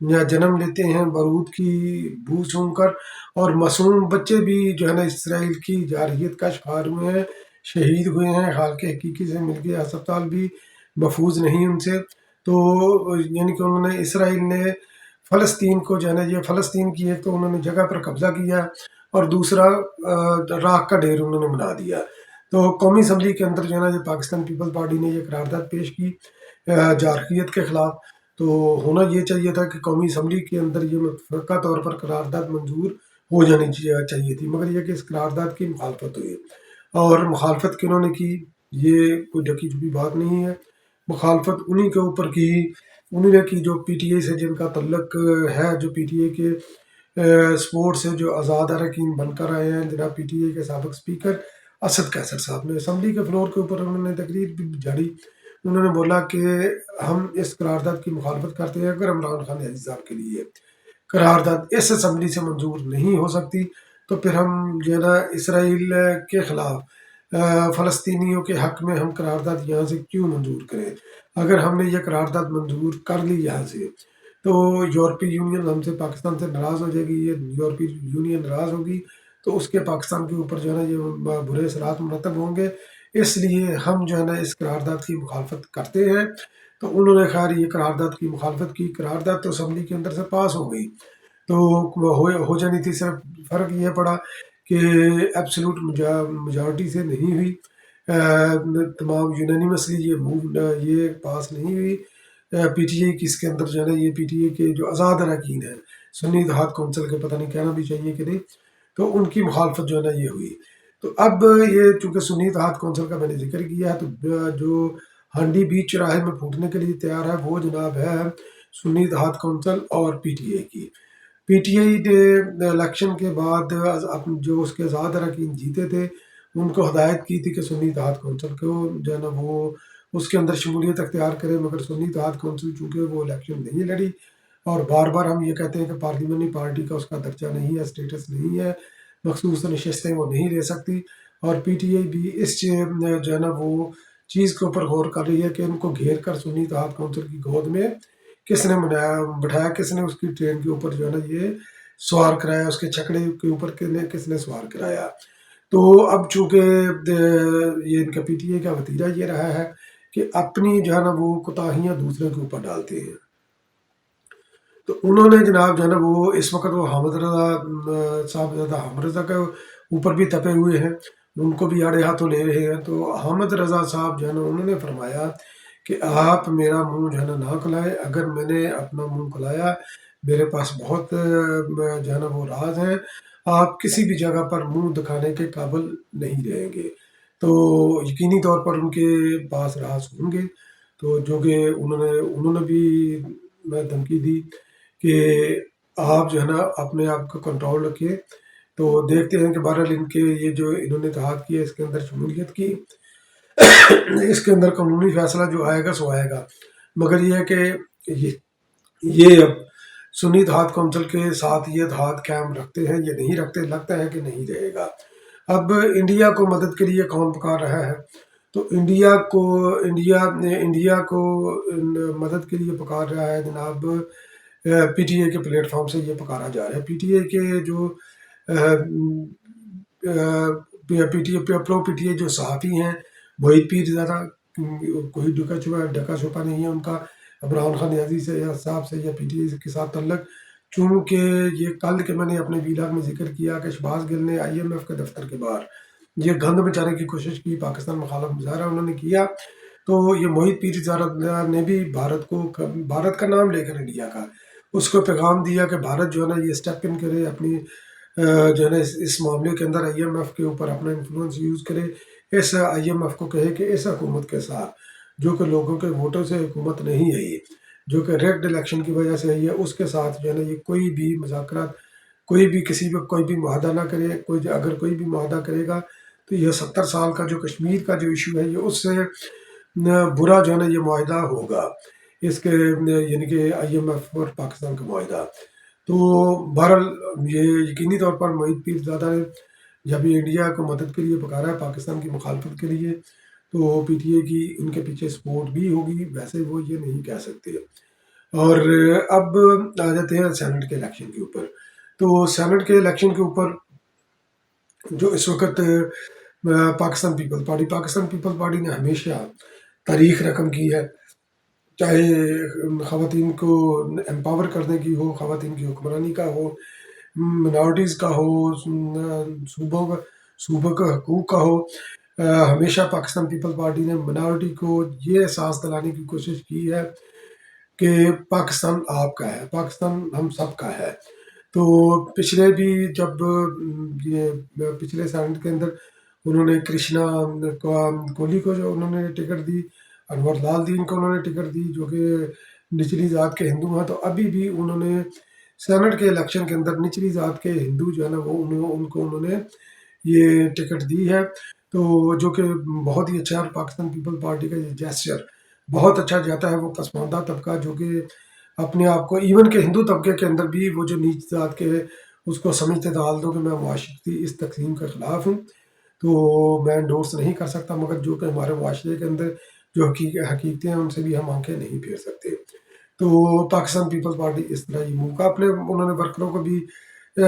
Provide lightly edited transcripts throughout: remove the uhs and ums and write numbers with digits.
یا جنم لیتے ہیں بارود کی بو سونگ کر، اور معصوم بچے بھی جو ہے نا اسرائیل کی جارحیت کا شکار ہوئے ہیں، شہید ہوئے ہیں، حالانکہ حقیقی سے مل کے ہسپتال بھی محفوظ نہیں ان سے۔ تو یعنی کہ انہوں نے اسرائیل نے فلسطین کو جو ہے نا، یہ فلسطین کی ایک تو انہوں نے جگہ پر قبضہ کیا، اور دوسرا راکھ کا ڈھیر انہوں نے بنا دیا۔ تو قومی اسمبلی کے اندر جو ہے نا یہ پاکستان پیپل پارٹی نے یہ قرارداد پیش کی جارحیت کے خلاف۔ تو ہونا یہ چاہیے تھا کہ قومی اسمبلی کے اندر یہ متفقہ طور پر قرارداد منظور ہو جانی چاہیے تھی، مگر یہ کہ اس قرارداد کی مخالفت ہوئی، اور مخالفت کنہوں نے کی، یہ کوئی ڈکی چھپی بات نہیں ہے۔ مخالفت انہی کے اوپر کی، انہی نے کی جو پی ٹی اے سے جن کا تعلق ہے، جو پی ٹی اے کے سپورٹ سے جو آزاد اراکین بن کر آئے ہیں۔ جناب پی ٹی اے کے سابق اسپیکر اسد قیصر صاحب نے اسمبلی کے فلور کے اوپر انہوں نے تقریر بھی جھاڑی۔ انہوں نے بولا کہ ہم اس قرارداد کی مخالفت کرتے ہیں، اگر عمران خان نیازی صاحب کے لیے قرارداد اس اسمبلی سے منظور نہیں ہو سکتی تو پھر ہم جو ہے نا اسرائیل کے خلاف فلسطینیوں کے حق میں ہم قرارداد یہاں سے کیوں منظور کریں؟ اگر ہم نے یہ قرارداد منظور کر لی یہاں سے تو یورپی یونین ہم سے پاکستان سے ناراض ہو جائے گی، یہ یورپی یونین ناراض ہوگی تو اس کے پاکستان کے اوپر جو ہے نا یہ برے اثرات مرتب ہوں گے، اس لیے ہم جو ہے نا اس قرارداد کی مخالفت کرتے ہیں۔ تو انہوں نے خیر یہ قرارداد کی مخالفت کی، قرارداد تو اسمبلی کے اندر سے پاس ہو گئی، تو ہو جانی تھی، صرف فرق یہ پڑا کہ ایبسولوٹ میجارٹی سے نہیں ہوئی، تمام یونینیمسلی یہ پاس نہیں ہوئی۔ پی ٹی اے کی اس کے اندر جو ہے نا یہ پی ٹی اے کے جو آزاد اراکین ہیں، سنی اتحاد کونسل کے، پتہ نہیں کہنا بھی چاہیے کہ نہیں، تو ان کی مخالفت جو ہے نا یہ ہوئی۔ تو اب یہ چونکہ سنی اتحاد کونسل کا میں نے ذکر کیا ہے، تو جو ہانڈی بیچ چراہے میں پھوٹنے کے لیے تیار ہے وہ جناب ہے سنی اتحاد کونسل اور پی ٹی اے کی۔ پی ٹی آئی نے الیکشن کے بعد جو اس کے آزاد اراکین جیتے تھے ان کو ہدایت کی تھی کہ سنی اتحاد کونسل کو جو ہے نا وہ اس کے اندر شمولیت اختیار کرے، مگر سنی اتحاد کونسل چونکہ وہ الیکشن نہیں لڑی، اور بار بار ہم یہ کہتے ہیں کہ پارلیمنٹری پارٹی کا اس کا درجہ نہیں ہے، اسٹیٹس نہیں ہے، مخصوص نشستیں وہ نہیں لے سکتی، اور پی ٹی آئی بھی اس جو ہے نا وہ چیز کے اوپر غور کر رہی ہے کہ ان کو گھیر کر سنی اتحاد کونسل کی گود میں کس نے بٹھایا، کس نے اس کی ٹرین کے اوپر جو ہے نا یہ سوار کرایا، اس کے چھکڑے کے اوپر کس نے سوار کرایا۔ تو اب چونکہ یہ ان کا پی ٹی اے کا وتیرہ یہ رہا ہے کہ اپنی جو ہے نا وہ کوتاہیاں دوسرے کے اوپر ڈالتے ہیں، تو انہوں نے جناب جو ہے نا وہ اس وقت وہ حامد رضا صاحب حامد رضا کے اوپر بھی تپے ہوئے ہیں، ان کو بھی آڑے ہاتھوں لے رہے ہیں۔ تو حامد رضا صاحب جو ہے نا انہوں نے فرمایا کہ آپ میرا منہ جو ہے نا نہ کھلائے، اگر میں نے اپنا منہ کھلایا میرے پاس بہت جو ہے نا وہ راز ہیں، آپ کسی بھی جگہ پر منہ دکھانے کے قابل نہیں رہیں گے۔ تو یقینی طور پر ان کے پاس راز ہوں گے، تو جو کہ انہوں نے بھی دھمکی دی کہ آپ جو ہے نا اپنے آپ کو کنٹرول رکھیے۔ تو دیکھتے ہیں کہ بہرحال ان کے یہ جو انہوں نے اتحاد کیا اس کے اندر شمولیت کی، اس کے اندر قانونی فیصلہ جو آئے گا سو آئے گا، مگر یہ ہے کہ یہ اب سنی اتحاد کونسل کے ساتھ یہ اتحاد قائم رکھتے ہیں یا نہیں رکھتے، لگتا ہے کہ نہیں رہے گا۔ اب انڈیا کو مدد کے لیے کون پکار رہا ہے؟ تو انڈیا کو مدد کے لیے پکار رہا ہے جناب پی ٹی اے کے پلیٹ فارم سے یہ پکارا جا رہا ہے۔ پی ٹی اے کے جو پی ٹی اے جو صحافی ہیں، محیط پیر زیادہ کوئی ڈکا چھپا نہیں ہے ان کا عمران خان نیازی سے یا صاحب سے یا پی ٹی اے کے ساتھ تعلق، چونکہ یہ کل کے میں نے اپنے ویلاگ میں ذکر کیا کہ شہباز گل نے آئی ایم ایف کے دفتر کے باہر یہ گند مچانے کی کوشش کی، پاکستان مخالف مظاہرہ انہوں نے کیا، تو یہ محیط پیر زیادہ نے بھی بھارت کا نام لے کر انڈیا کا اس کو پیغام دیا کہ بھارت جو ہے نا یہ اسٹیپ ان کرے، اپنی جو ہے نا اس معاملے کے اندر آئی ایم ایف کے اوپر اپنا انفلوئنس یوز کرے، اس آئی ایم ایف کو کہے کہ اس حکومت کے ساتھ جو کہ لوگوں کے ووٹوں سے حکومت نہیں ہے، یہ جو کہ ریگڈ الیکشن کی وجہ سے ہے، اس کے ساتھ جو ہے نا یہ کوئی بھی مذاکرات، کوئی بھی کسی بھی کوئی بھی معاہدہ نہ کرے، اگر کوئی بھی معاہدہ کرے گا تو یہ 70 سال کا جو کشمیر کا جو ایشو ہے یہ اس سے برا جو ہے نا یہ معاہدہ ہوگا، اس کے یعنی کہ آئی ایم ایف اور پاکستان کا معاہدہ۔ تو بہرحال یہ یقینی طور پر محیط پیر زادہ نے جب یہ انڈیا کو مدد کے لیے پکارا ہے پاکستان کی مخالفت کے لیے، تو پی ٹی اے کی ان کے پیچھے سپورٹ بھی ہوگی، ویسے وہ یہ نہیں کہہ سکتے۔ اور اب آ جاتے ہیں سینٹ کے الیکشن کے اوپر. تو سینٹ کے الیکشن کے اوپر جو اس وقت پاکستان پیپل پارٹی نے ہمیشہ تاریخ رقم کی ہے، چاہے خواتین کو امپاور کرنے کی ہو، خواتین کی حکمرانی کا ہو، منارٹیز کا ہو، صوبوں کا حقوق کا ہو. ہمیشہ پاکستان پیپل پارٹی نے منارٹی کو یہ احساس دلانے کی کوشش کی ہے کہ پاکستان آپ کا ہے، پاکستان ہم سب کا ہے. تو پچھلے بھی جب یہ پچھلے سینٹ کے اندر انہوں نے کرشنا کوہلی کو جو انہوں نے ٹکٹ دی، انور لال دین کو انہوں نے ٹکٹ دی جو کہ نچلی ذات کے ہندو ہیں، تو ابھی بھی انہوں نے سینٹ کے الیکشن کے اندر نچلی ذات کے ہندو جو ہے نا وہ ان کو انہوں نے یہ ٹکٹ دی ہے. تو جو کہ بہت ہی اچھا ہے، اور پاکستان پیپل پارٹی کا یہ جیسچر بہت اچھا جاتا ہے. وہ پسماندہ طبقہ جو کہ اپنے آپ کو ایون کہ ہندو طبقے کے اندر بھی وہ جو نیچ ذات کے اس کو سمجھتے ڈال دو کہ میں معاشرتی اس تقسیم کے خلاف ہوں، تو میں انڈورس نہیں کر سکتا، مگر جو کہ ہمارے معاشرے کے اندر جو حقیقتیں ہیں ان سے بھی ہم آنکھیں نہیں پھیر سکتے. تو پاکستان پیپل پارٹی اس طرح یہ موقع اپنے انہوں نے ورکروں کو بھی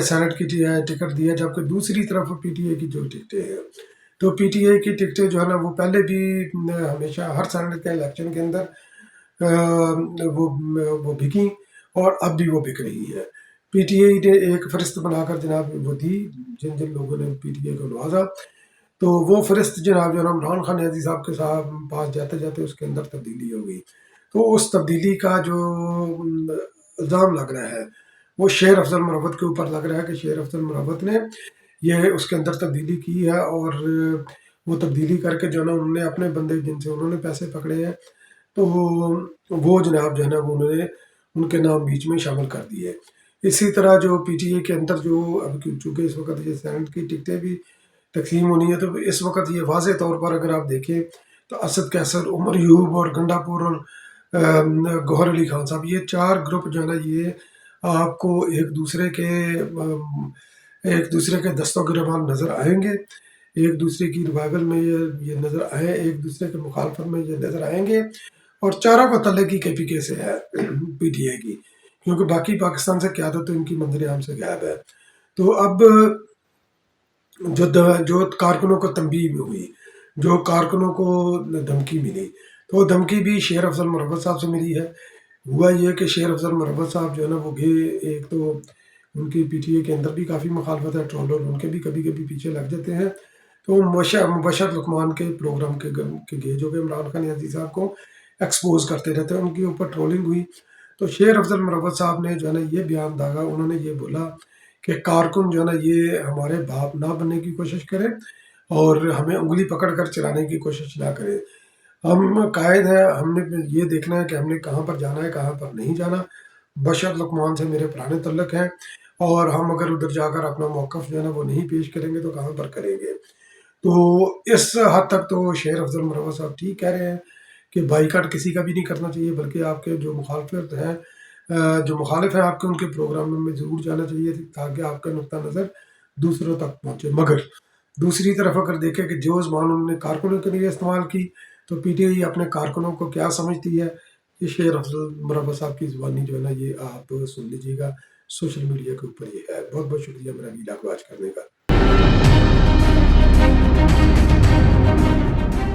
سینٹ کی ٹکٹ دیا، جبکہ دوسری طرف پی ٹی اے کی جو ٹکٹیں ہیں، تو پی ٹی اے کی ٹکٹیں جو ہے نا وہ پہلے بھی ہمیشہ ہر سینٹ کے الیکشن کے اندر وہ بکیں، اور اب بھی وہ بک رہی ہے. پی ٹی اے نے ایک فہرست بنا کر جناب وہ دی، جن لوگوں نے پی ٹی اے کو نوازا، تو وہ فہرست جناب جو عمران خان نیازی صاحب کے پاس جاتے جاتے اس کے اندر تبدیلی ہو گئی. تو اس تبدیلی کا جو الزام لگ رہا ہے وہ شیر افضل مروت کے اوپر لگ رہا ہے کہ شیر افضل مروت نے یہ اس کے اندر تبدیلی کی ہے، اور وہ تبدیلی کر کے جو ہے نا انہوں نے اپنے بندے جن سے انہوں نے پیسے پکڑے ہیں تو وہ جناب جو ہے نا وہ انہوں نے ان کے نام بیچ میں شامل کر دیے. اسی طرح جو پی ٹی اے کے اندر جو اب چونکہ اس وقت یہ سینٹ کی ٹکٹیں بھی تقسیم ہونی ہے، تو اس وقت یہ واضح طور پر اگر آپ دیکھیں تو اسد کیسر، عمر یوب اور گنڈا پور اور گوہر علی خان صاحب، یہ چار گروپ جو ہے نا یہ آپ کو ایک دوسرے کے دستوں گریبان نظر آئیں گے، ایک دوسرے کی ریوائول میں یہ نظر آئیں، ایک دوسرے کے مخالفت میں یہ نظر آئیں گے. اور چاروں کو تلے کی کے پی کے سے ہے پی ٹی اے کی، کیونکہ باقی پاکستان سے قیادت تو ان کی منظر عام سے غائب ہے. تو اب جو کارکنوں کو تنبیہ ہوئی، جو کارکنوں کو دھمکی ملی، تو وہ دھمکی بھی شیر افضل مروت صاحب سے ملی ہے. ہوا یہ کہ شیر افضل مروت صاحب جو ہے نا وہ گئے، ایک تو ان کی پی ٹی اے کے اندر بھی کافی مخالفت ہے، ٹرولر ان کے بھی کبھی کبھی پیچھے لگ جاتے ہیں، تو مبشر لقمان کے پروگرام کے گئے جو کہ عمران خان نیازی صاحب کو ایکسپوز کرتے رہتے ہیں، ان کے اوپر ٹرولنگ ہوئی. تو شیر افضل مروت صاحب نے جو ہے نا یہ بیان داغا، انہوں نے یہ بولا کہ کارکن جو ہے نا یہ ہمارے باپ نہ بننے کی کوشش کرے اور ہمیں انگلی پکڑ کر چلانے کی کوشش نہ کرے. ہم قائد ہیں، ہم نے یہ دیکھنا ہے کہ ہم نے کہاں پر جانا ہے کہاں پر نہیں جانا. بشر لقمان سے میرے پرانے تعلق ہیں، اور ہم اگر ادھر جا کر اپنا موقف جو ہے نا وہ نہیں پیش کریں گے تو کہاں پر کریں گے. تو اس حد تک تو شیر افضل مروت صاحب ٹھیک کہہ رہے ہیں کہ بائی کاٹ کسی کا بھی نہیں کرنا چاہیے، بلکہ آپ کے جو مخالفت ہیں جو مخالف ہیں آپ کے، ان کے پروگرام میں ضرور جانا چاہیے تاکہ آپ کا نقطہ نظر دوسروں تک پہنچے. مگر دوسری طرف اگر دیکھیں کہ جو زبان انہوں نے کارکنوں کے لیے استعمال کی، تو پی ٹی آئی اپنے کارکنوں کو کیا سمجھتی ہے، یہ شیر افضل مروت صاحب کی زبانی جو ہے نا یہ آپ سن لیجیے گا، سوشل میڈیا کے اوپر یہ ہے. بہت بہت شکریہ میرا ویڈیو کو واچ کرنے کا.